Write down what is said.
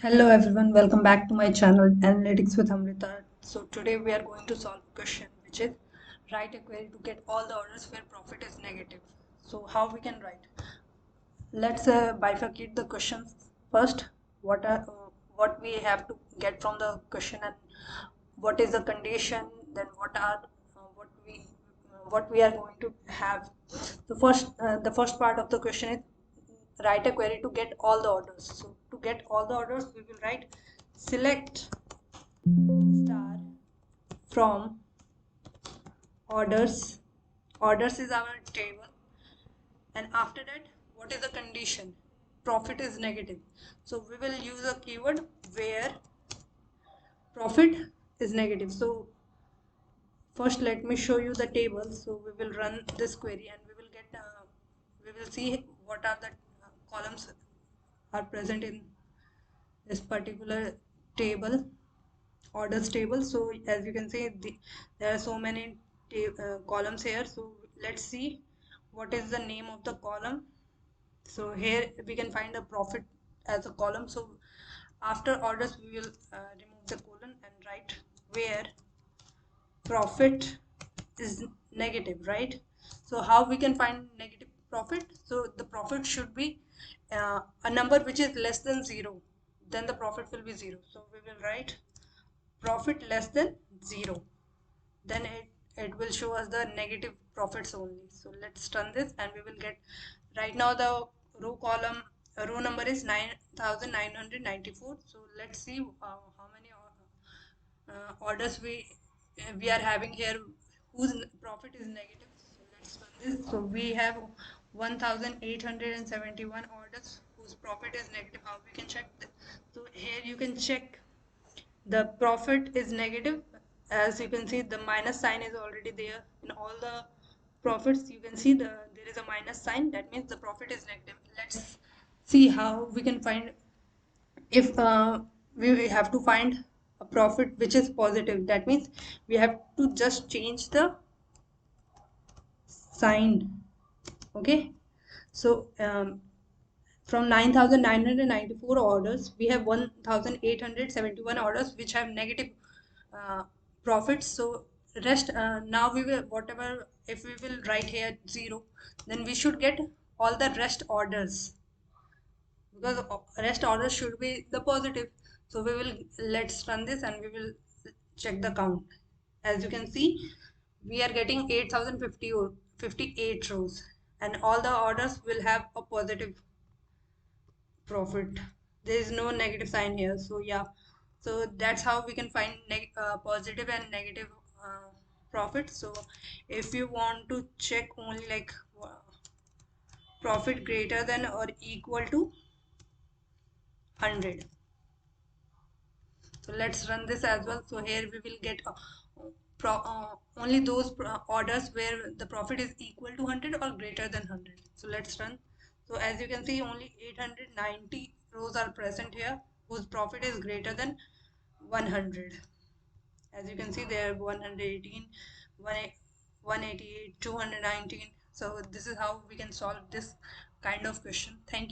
Hello everyone, welcome back to my channel Analytics with Amrita. So today we are going to solve a question which is write a query to get all the orders where profit is negative. So how we can write? Let's bifurcate the questions first. What we have to get from the question and what is the condition? Then what we are going to have. The first part of the question is write a query to get all the orders. So to get all the orders, we will write select star from orders. Orders is our table, and after that, what is the condition? Profit is negative. So we will use a keyword where profit is negative. So first, let me show you the table. So we will run this query, and we will see what are the columns are present in this particular table, orders table. So as you can see, there are so many columns here. So let's see what is the name of the column. So here we can find a profit as a column. So after orders, we will remove the colon and write where profit is negative, right? So how we can find negative profit? So the profit should be a number which is less than 0, then the profit will be 0. So we will write profit less than 0, then it will show us the negative profits only. So let's run this and we will get, right now the row number is 9994. So let's see how many orders we are having here whose profit is negative. So let's run this. So we have 1871 orders whose profit is negative. How we can check this? So here you can check the profit is negative. As you can see, the minus sign is already there in all the profits. You can see there is a minus sign. That means the profit is negative. Let's see how we can find, if we have to find a profit which is positive. That means we have to just change the sign. Okay, so from 9994 orders, we have 1871 orders which have negative uh, profits. So rest, now we will, whatever, if we will write here 0, then we should get all the rest orders, because rest orders should be the positive. So we will, let's run this and we will check the count. As you can see, we are getting 8058 rows, and all the orders will have a positive profit. There is no negative sign here. So yeah, so that's how we can find positive and negative profit. So if you want to check only like profit greater than or equal to 100, so let's run this as well. So here we will get only those orders where the profit is equal to 100 or greater than 100. So let's run. So as you can see, only 890 rows are present here whose profit is greater than 100. As you can see, there are 118, 188, 219. So this is how we can solve this kind of question. Thank you.